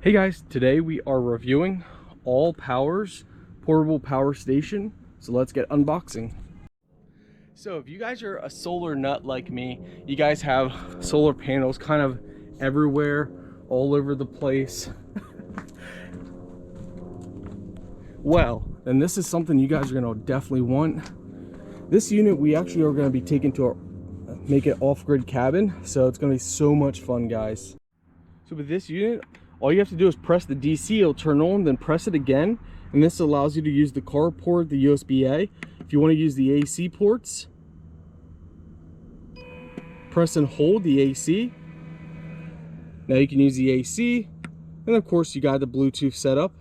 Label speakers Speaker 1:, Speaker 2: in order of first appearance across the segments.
Speaker 1: Hey guys, today we are reviewing ALLPOWERS portable power station. So let's get unboxing. So if you guys are a solar nut like me, you guys have solar panels kind of everywhere, all over the place. Well, then this is something you guys are gonna definitely want. This unit we actually are gonna be taking to our make it off-grid cabin. So it's gonna be so much fun, guys. So with this unit, all you have to do is press the DC, it'll turn on, then press it again. And this allows you to use the car port, the USB-A. If you want to use the AC ports, press and hold the AC. Now you can use the AC. And of course you got the Bluetooth setup,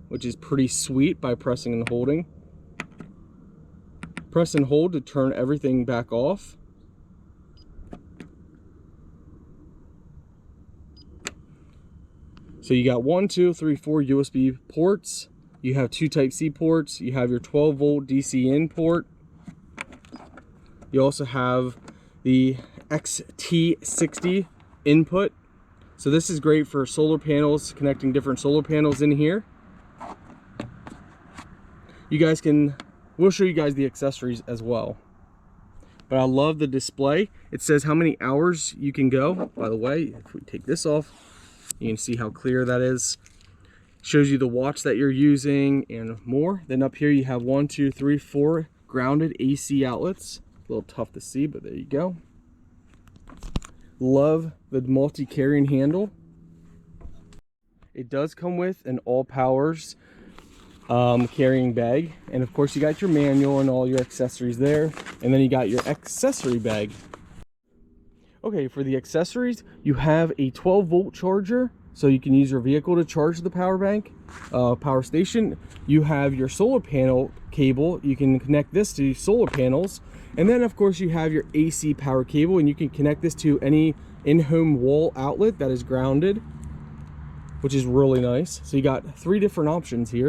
Speaker 1: which is pretty sweet by pressing and holding. Press and hold to turn everything back off. So you got 1, 2, 3, 4 USB ports. You have 2 Type-C ports. You have your 12-volt DC in port. You also have the XT60 input. So this is great for solar panels, connecting different solar panels in here. You guys we'll show you guys the accessories as well. But I love the display. It says how many hours you can go. By the way, if we take this off, you can see how clear that is. Shows you the watts that you're using and more. Then up here you have 1, 2, 3, 4 grounded AC outlets. A little tough to see, but there you go. Love the multi-carrying handle. It does come with an ALLPOWERS carrying bag. And of course you got your manual and all your accessories there. And then you got your accessory bag. Okay, for the accessories, you have a 12-volt charger, so you can use your vehicle to charge the power bank, power station. You have your solar panel cable. You can connect this to solar panels. And then, of course, you have your AC power cable, and you can connect this to any in-home wall outlet that is grounded, which is really nice. So you got 3 different options here.